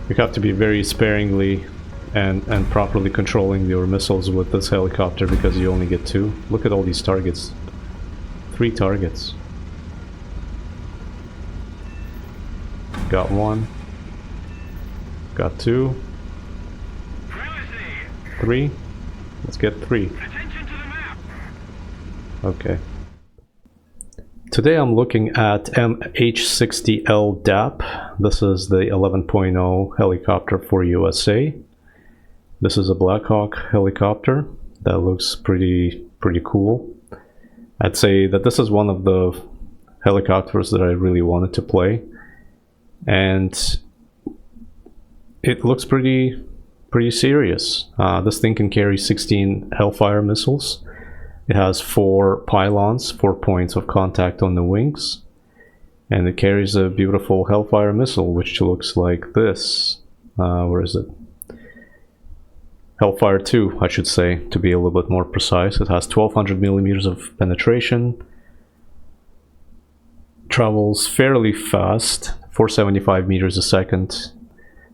You have to be very sparingly and properly controlling your missiles with this helicopter because you only get 2. Look at all these targets. 3 targets. Got 1. Got 2. 3. Let's get 3. Okay. Today I'm looking at MH-60L DAP. This is the 11.0 helicopter for USA. This is a Black Hawk helicopter that looks pretty cool. I'd say that this is one of the helicopters that I really wanted to play, and it looks pretty serious. This thing can carry 16 Hellfire missiles. It has 4 pylons, 4 points of contact on the wings, and it carries a beautiful Hellfire missile which looks like this. Where is it? Hellfire 2, I should say, to be a little bit more precise. It has 1200 millimeters of penetration, travels fairly fast, 475 meters a second.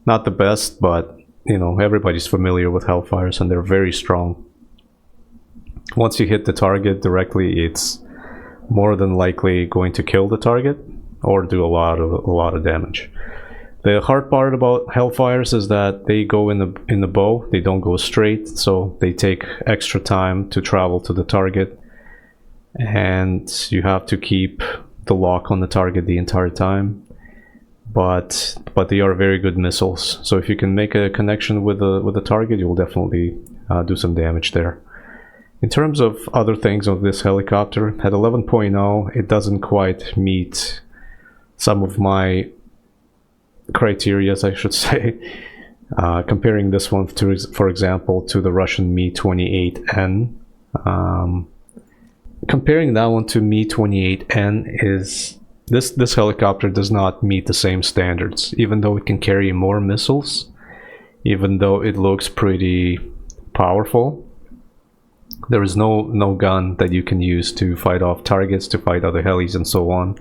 Not the best, but you know, everybody's familiar with Hellfires and they're very strong. Once you hit the target directly, it's more than likely going to kill the target or do a lot of damage. The hard part about Hellfires is that they go in the bow. They don't go straight, so they take extra time to travel to the target, and you have to keep the lock on the target the entire time. But they are very good missiles. So if you can make a connection with the target, you will definitely do some damage there. In terms of other things of this helicopter, at 11.0, it doesn't quite meet some of my criteria, I should say. Comparing this one to, for example, to the Russian Mi-28N. Comparing that one to Mi-28N is this helicopter does not meet the same standards, even though it can carry more missiles, even though it looks pretty powerful. There is no gun that you can use to fight off targets, to fight other helis and so on.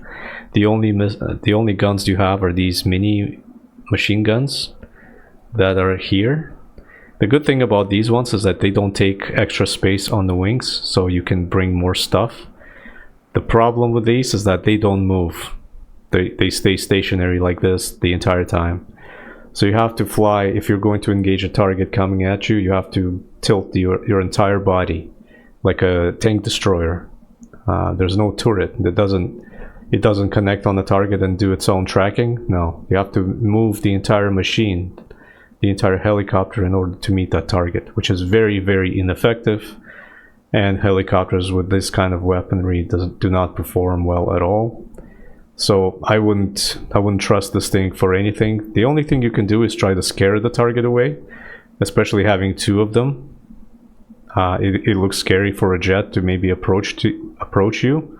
The only guns you have are these mini machine guns that are here. The good thing about these ones is that they don't take extra space on the wings, so you can bring more stuff. The problem with these is that they don't move. They stay stationary like this the entire time. So you have to fly. If you're going to engage a target coming at you, you have to tilt your entire body like a tank destroyer. There's no turret. It doesn't connect on the target and do its own tracking. No, you have to move the entire machine, the entire helicopter, in order to meet that target, which is very ineffective. And helicopters with this kind of weaponry do not perform well at all. So I wouldn't trust this thing for anything. The only thing you can do is try to scare the target away, especially having 2 of them. It looks scary for a jet to maybe approach you.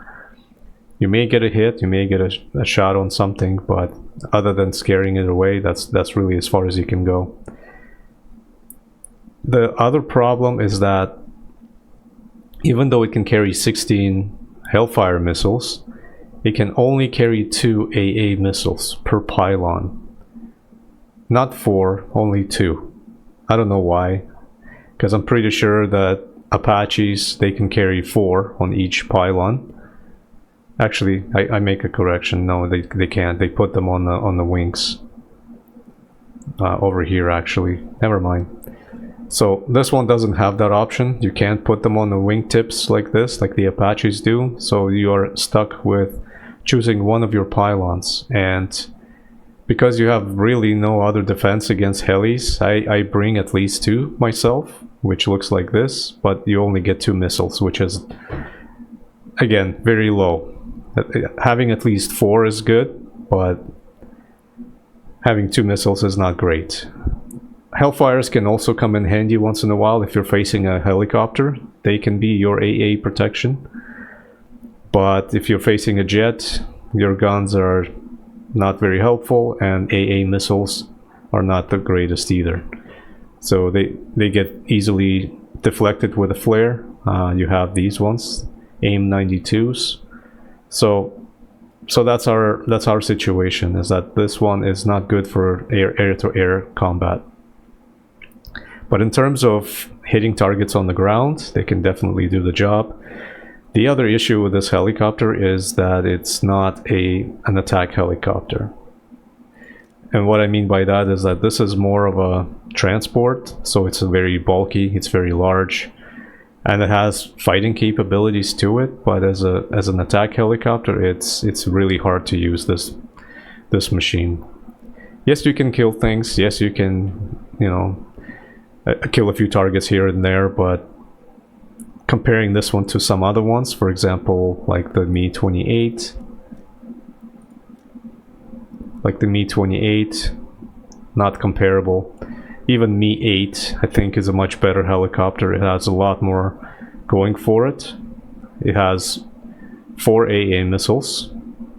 You may get a hit, you may get a shot on something, but other than scaring it away, that's really as far as you can go. The other problem is that even though it can carry 16 Hellfire missiles, it can only carry 2 AA missiles per pylon. Not 4, only 2. I don't know why, because I'm pretty sure that Apaches, they can carry 4 on each pylon. Actually, I make a correction. No, they can't. They put them on the wings. Over here, actually. Never mind. So this one doesn't have that option. You can't put them on the wingtips like this, like the Apaches do. So you are stuck with choosing one of your pylons. And because you have really no other defense against helis, I bring at least 2 myself, which looks like this. But you only get 2 missiles, which is, again, very low. Having at least 4 is good, but having 2 missiles is not great. Hellfires can also come in handy once in a while if you're facing a helicopter. They can be your AA protection. But if you're facing a jet, your guns are not very helpful, and AA missiles are not the greatest either. So they get easily deflected with a flare. You have these ones, AIM-92s. So So that's our situation, is that this one is not good for air-to-air combat. But in terms of hitting targets on the ground, they can definitely do the job. The other issue with this helicopter is that it's not an attack helicopter. And what I mean by that is that this is more of a transport, so it's very bulky, it's very large, and it has fighting capabilities to it, but as an attack helicopter, it's really hard to use this machine. Yes, you can kill things, yes, you can, you know, kill a few targets here and there, but comparing this one to some other ones, for example, like the Mi-28, not comparable. Even Mi-8, I think, is a much better helicopter. It has a lot more going for it. It has 4 AA missiles,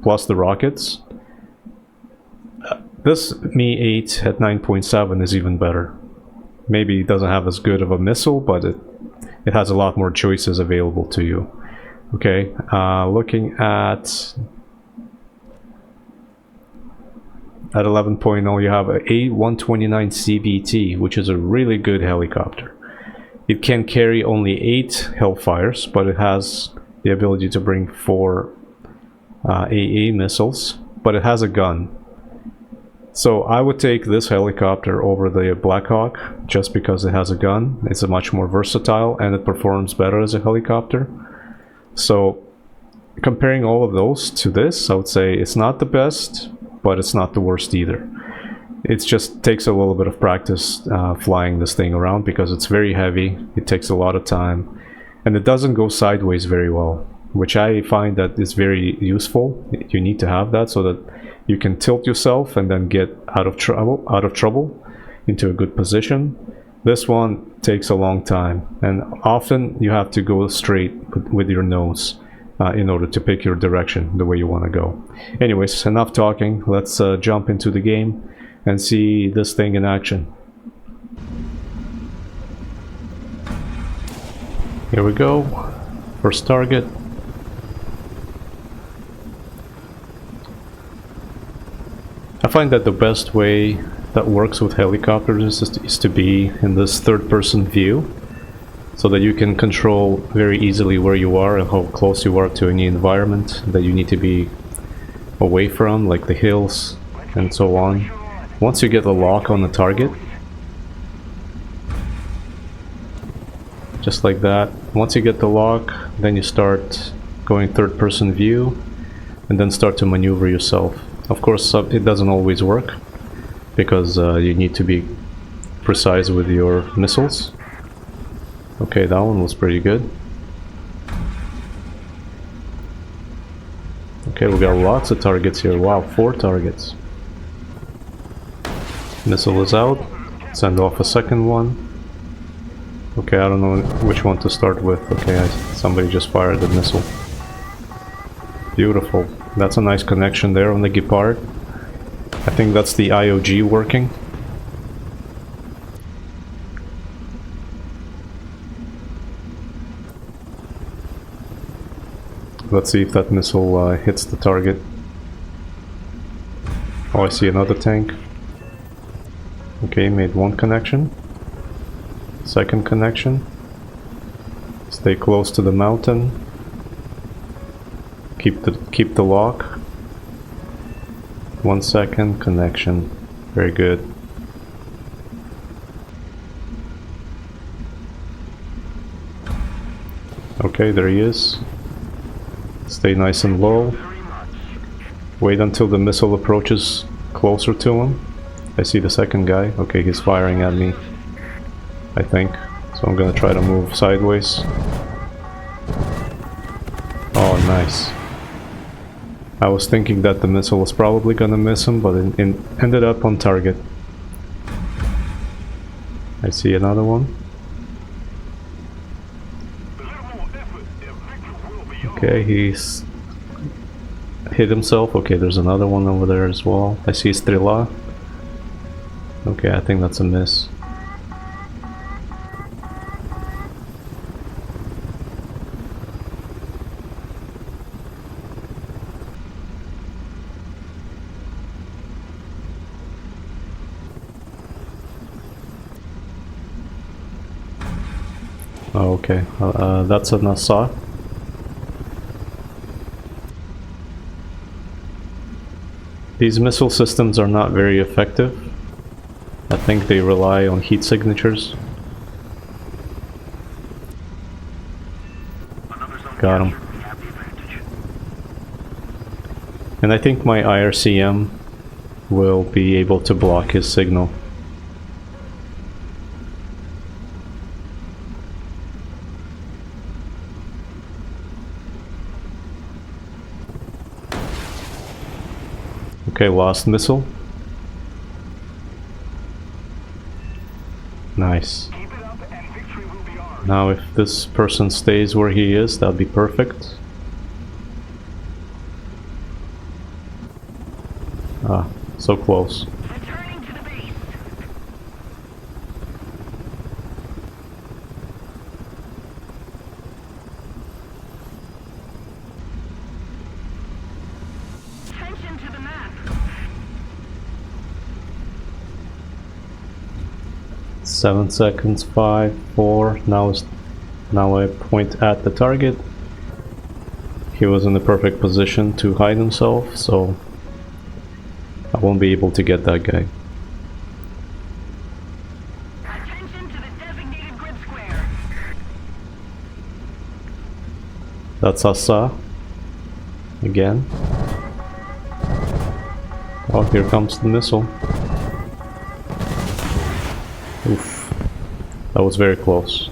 plus the rockets. This Mi-8 at 9.7 is even better. Maybe it doesn't have as good of a missile, but it has a lot more choices available to you. Okay, looking at 11.0, you have a A129 CVT, which is a really good helicopter. It can carry only 8 Hellfires, but it has the ability to bring 4 AA missiles, but it has a gun. So I would take this helicopter over the Black Hawk just because it has a gun. It's a much more versatile and it performs better as a helicopter. So comparing all of those to this, I would say it's not the best, but it's not the worst either. It just takes a little bit of practice flying this thing around because it's very heavy, it takes a lot of time, and it doesn't go sideways very well, which I find that is very useful. You need to have that so that you can tilt yourself and then get out of trouble into a good position. This one takes a long time, and often you have to go straight with your nose in order to pick your direction the way you want to go. Anyways, enough talking. Let's jump into the game and see this thing in action. Here we go. First target. I find that the best way that works with helicopters is to be in this third-person view, so that you can control very easily where you are and how close you are to any environment that you need to be away from, like the hills and so on. Once you get a lock on the target, just like that, once you get the lock, then you start going third-person view and then start to maneuver yourself. Of course, it doesn't always work because you need to be precise with your missiles. Okay, that one was pretty good. Okay, we got lots of targets here. Wow, 4 targets. Missile is out. Send off a second one. Okay, I don't know which one to start with. Okay, somebody just fired the missile. Beautiful. That's a nice connection there on the Gepard. I think that's the IOG working. Let's see if that missile hits the target. Oh, I see another tank. Okay, made one connection. Second connection. Stay close to the mountain. Keep the lock. 1 second connection. Very good. Okay, there he is. Stay nice and low. Wait until the missile approaches closer to him. I see the second guy. Okay, he's firing at me, I think. So I'm gonna try to move sideways. Oh, nice. I was thinking that the missile was probably gonna miss him, but it ended up on target. I see another one. Okay, he's hit himself. Okay, there's another one over there as well. I see Strela. Okay, I think that's a miss. Oh, okay, that's an Asa. These missile systems are not very effective. I think they rely on heat signatures. Got him. And I think my IRCM will be able to block his signal. Okay, lost missile. Nice. Now if this person stays where he is, that'd be perfect. Ah, so close. Attention to the map. 7 seconds, 5, 4, now I point at the target. He was in the perfect position to hide himself, so I won't be able to get that guy. Attention to the designated grid square. That's Asa. Again. Oh, here comes the missile. Oof. That was very close.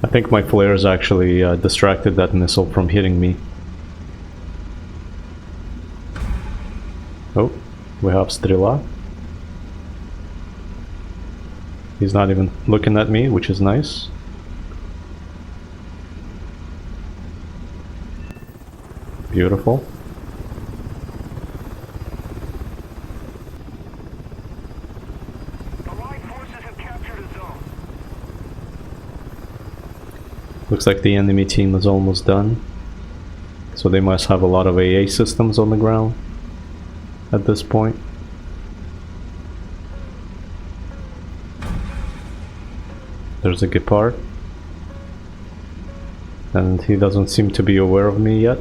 I think my flares actually distracted that missile from hitting me. Oh, we have Strela. He's not even looking at me, which is nice. Beautiful. Looks like the enemy team is almost done. So they must have a lot of AA systems on the ground at this point. There's a Gepard. And he doesn't seem to be aware of me yet.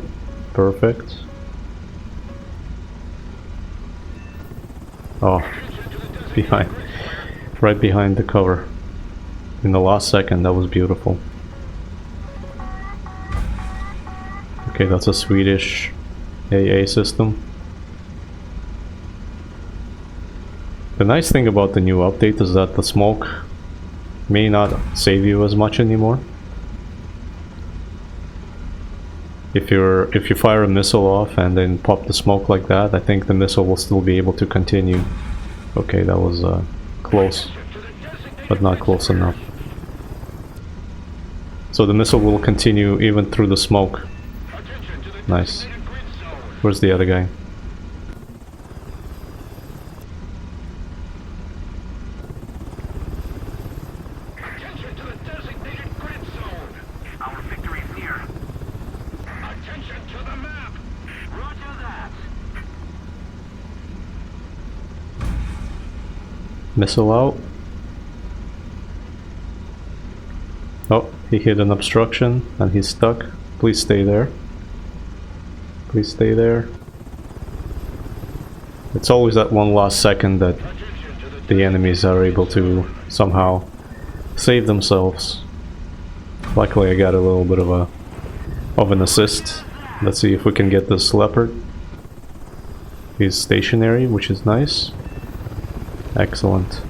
Perfect. Oh, behind. Right behind the cover. In the last second, that was beautiful. Okay, that's a Swedish AA system. The nice thing about the new update is that the smoke may not save you as much anymore. If you fire a missile off and then pop the smoke like that, I think the missile will still be able to continue. Okay, that was close, but not close enough. So the missile will continue even through the smoke. Nice. Where's the other guy? Attention to the designated grid zone. Our victory is near. Attention to the map. Roger that. Missile out. Oh, he hit an obstruction and he's stuck. Please stay there. Please stay there. It's always that one last second that the enemies are able to somehow save themselves. Luckily I got a little bit of an assist. Let's see if we can get this leopard. He's stationary, which is nice. Excellent.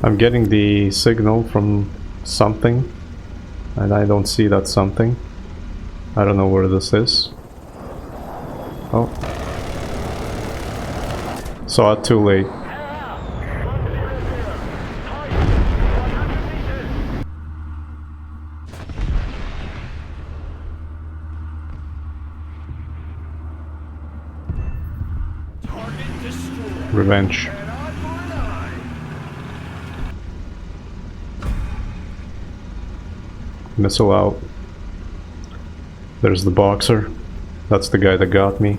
I'm getting the signal from something, and I don't see that something. I don't know where this is. Oh. Saw it too late. Revenge. Missile out. There's the boxer. That's the guy that got me.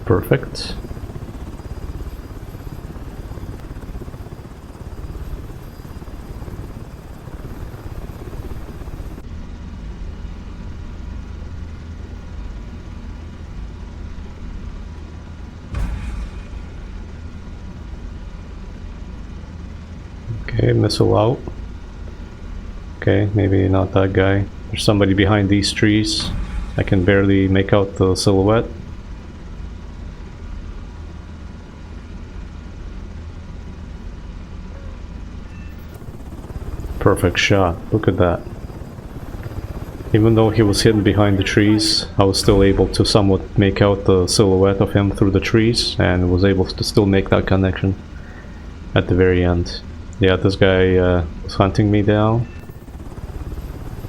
Perfect. Okay, missile out. Okay, maybe not that guy. There's somebody behind these trees. I can barely make out the silhouette. Perfect shot. Look at that. Even though he was hidden behind the trees, I was still able to somewhat make out the silhouette of him through the trees and was able to still make that connection at the very end. Yeah, this guy was hunting me down.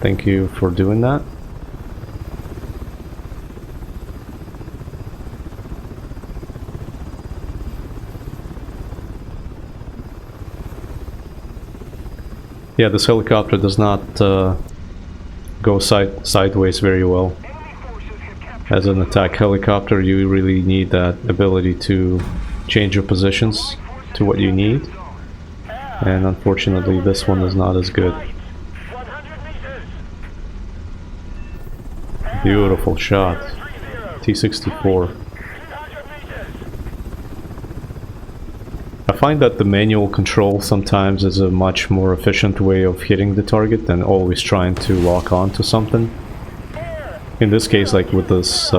Thank you for doing that. Yeah, this helicopter does not go sideways very well. As an attack helicopter, you really need that ability to change your positions to what you need. And unfortunately, this one is not as good. Beautiful shot. T-64. I find that the manual control sometimes is a much more efficient way of hitting the target than always trying to lock on to something. In this case, like with this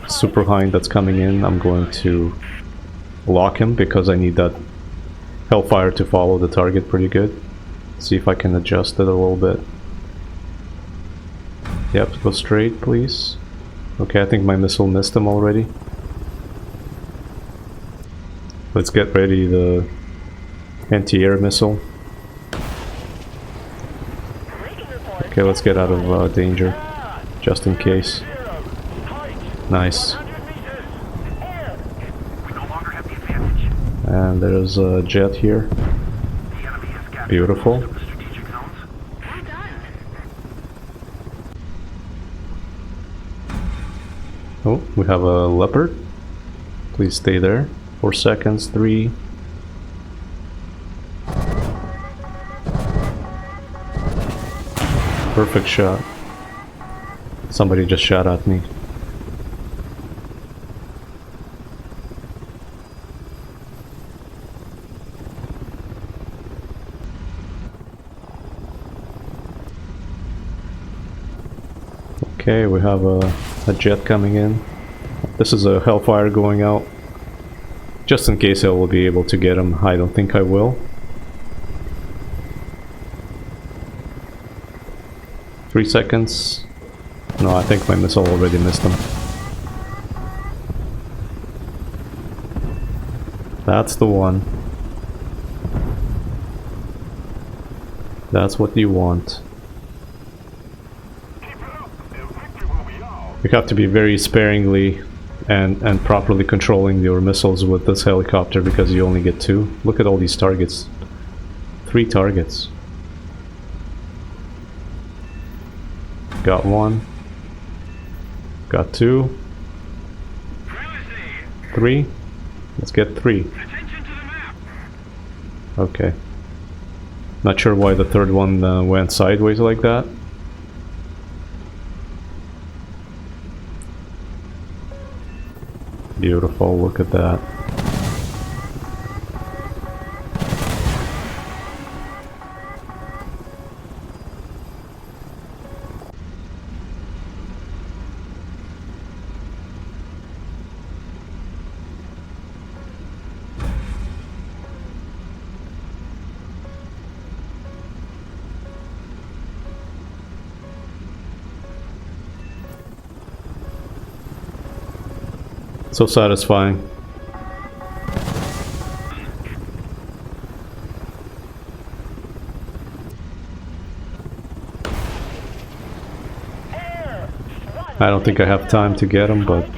Super Hind that's coming in, I'm going to lock him because I need that Hellfire to follow the target pretty good. See if I can adjust it a little bit. Yep, go straight, please. Okay, I think my missile missed him already. Let's get ready the anti-air missile. Okay, let's get out of danger, just in case. Nice. And there's a jet here. Beautiful. Oh, we have a leopard. Please stay there. 4 seconds, 3. Perfect shot. Somebody just shot at me. Okay, we have a jet coming in. This is a Hellfire going out. Just in case I will be able to get him. I don't think I will. 3 seconds. No, I think my missile already missed him. That's the one. That's what you want. You have to be very sparingly and properly controlling your missiles with this helicopter because you only get 2. Look at all these targets. 3 targets. Got 1. Got 2. 3. Let's get 3. Okay. Not sure why the third one went sideways like that. Beautiful, look at that. So satisfying. I don't think I have time to get him, but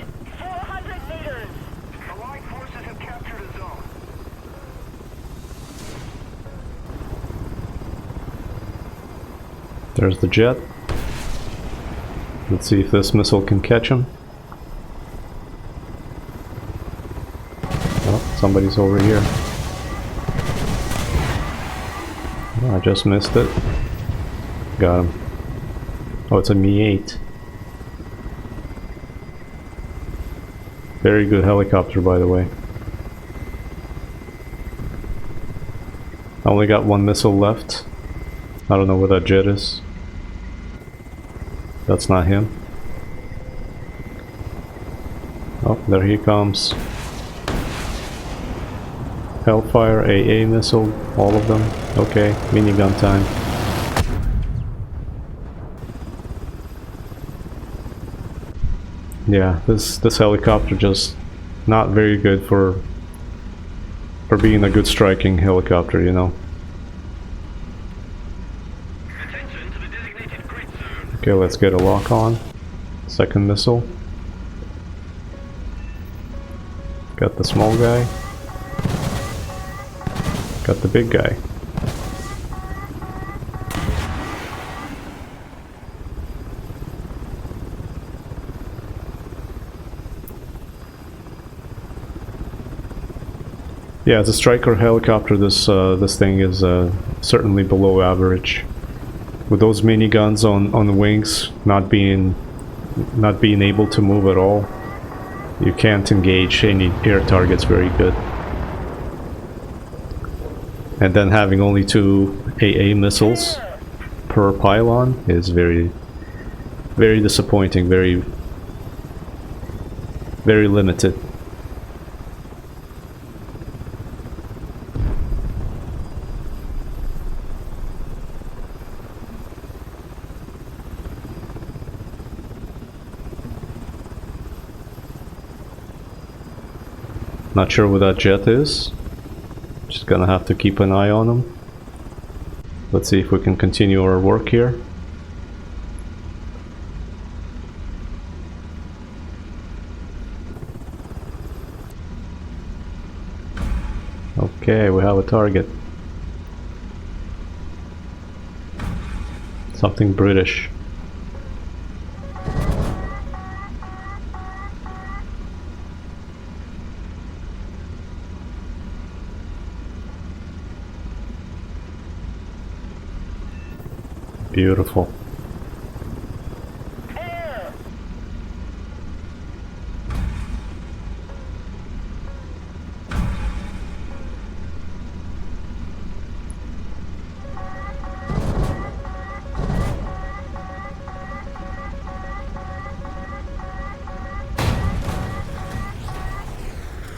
There's the jet. Let's see if this missile can catch him. Oh, somebody's over here. Oh, I just missed it. Got him. Oh, it's a MH-60L. Very good helicopter, by the way. I only got one missile left. I don't know where that jet is. That's not him. Oh, there he comes. Hellfire, AA missile, all of them. Okay, minigun time. Yeah, this helicopter just not very good for being a good striking helicopter, you know. Attention to the designated grid zone. Okay, let's get a lock on. Second missile. Got the small guy. Got the big guy. Yeah, as a striker helicopter, this thing is certainly below average. With those miniguns on the wings not being able to move at all, you can't engage any air targets very good. And then having only 2 AA missiles per pylon is very, very disappointing. Very limited. Not sure where that jet is. Just gonna have to keep an eye on him. Let's see if we can continue our work here. Okay, we have a target. Something British. Beautiful.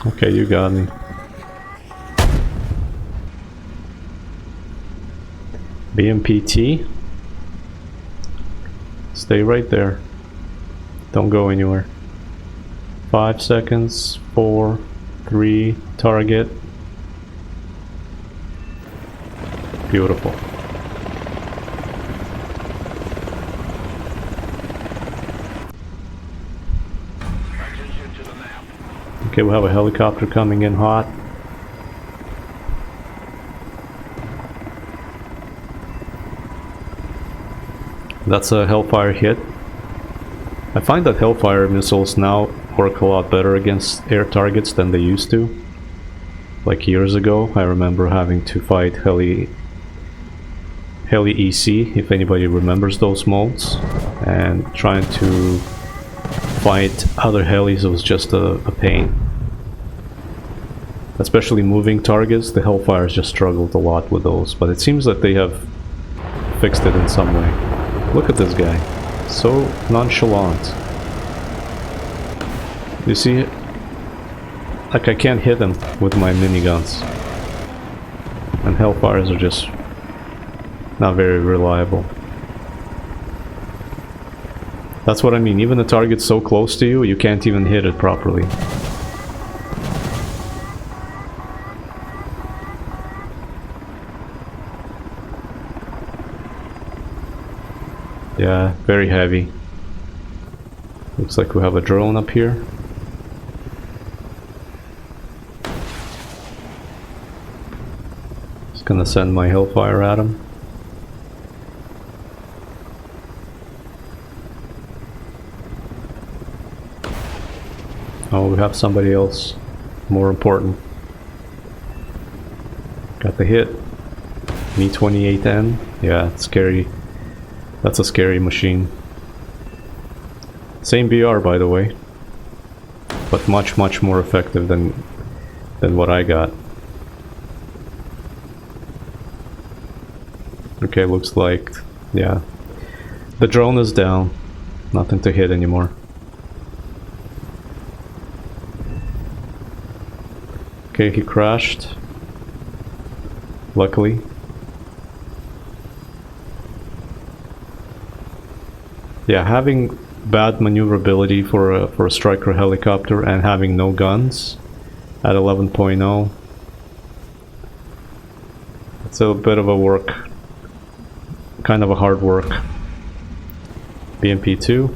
Okay, you got me. BMPT. Stay right there. Don't go anywhere. 5 seconds. 4, 3, target. Beautiful. Attention to the map. Okay, we have a helicopter coming in hot. That's a Hellfire hit. I find that Hellfire missiles now work a lot better against air targets than they used to. Like years ago, I remember having to fight heli EC, if anybody remembers those modes, and trying to fight other helis was just a pain. Especially moving targets, the Hellfires just struggled a lot with those, but it seems that they have fixed it in some way. Look at this guy, so nonchalant. You see, like I can't hit him with my miniguns. And Hellfires are just not very reliable. That's what I mean, even the target's so close to you, you can't even hit it properly. Yeah, very heavy. Looks like we have a drone up here. Just gonna send my Hellfire at him. Oh, we have somebody else more important. Got the hit. Me-28N. Yeah, it's scary. That's a scary machine. Same BR, by the way, but much more effective than what I got. Okay, looks like, yeah, the drone is down. Nothing to hit anymore. Okay, he crashed. Luckily. Yeah, having bad maneuverability for a striker helicopter and having no guns at 11.0, it's a bit of a work, kind of a hard work. BMP-2.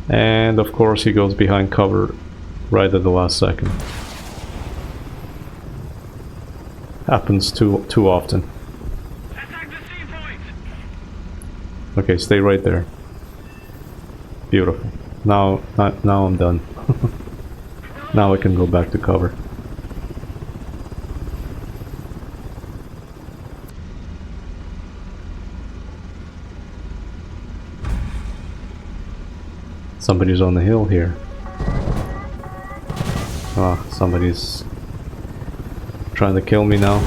And of course he goes behind cover right at the last second. Happens too often. Okay, stay right there. Beautiful. Now I'm done. Now I can go back to cover. Somebody's on the hill here. Ah, somebody's trying to kill me now.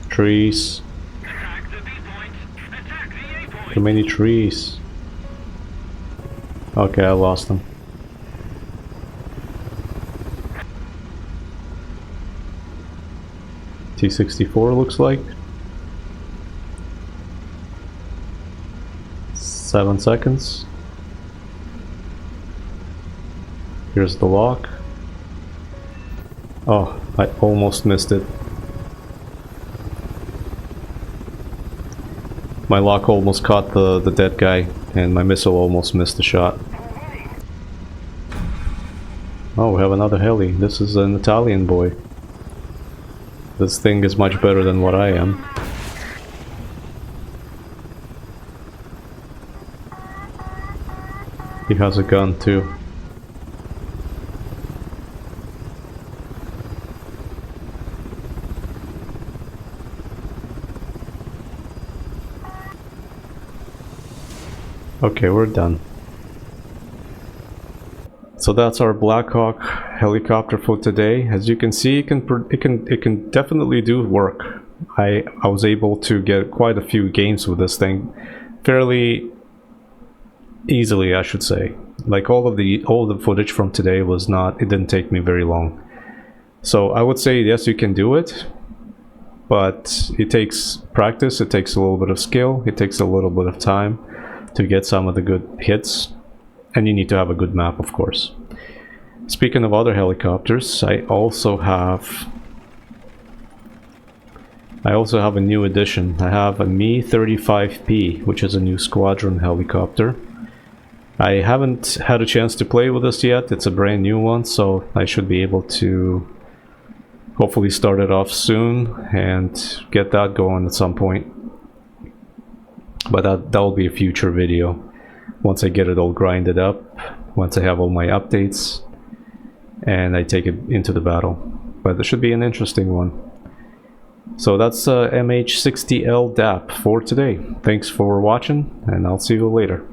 Trees. Too many trees. Okay, I lost them. T-64 looks like. 7 seconds. Here's the lock. Oh, I almost missed it. My lock almost caught the dead guy, and my missile almost missed the shot. Oh, we have another heli. This is an Italian boy. This thing is much better than what I am. He has a gun too. Okay, we're done. So that's our Blackhawk helicopter for today. As you can see, it can definitely do work. I was able to get quite a few games with this thing, fairly easily, I should say. Like all the footage from today was not. It didn't take me very long. So I would say yes, you can do it, but it takes practice. It takes a little bit of skill. It takes a little bit of time to get some of the good hits, and you need to have a good map, of course. Speaking of other helicopters, I also have a new addition. I have a Me-35P, which is a new squadron helicopter. I haven't had a chance to play with this yet. It's a brand new one, so I should be able to hopefully start it off soon and get that going at some point. But that will be a future video once I get it all grinded up, once I have all my updates and I take it into the battle. But it should be an interesting one. So that's MH-60L DAP for today. Thanks for watching, and I'll see you later.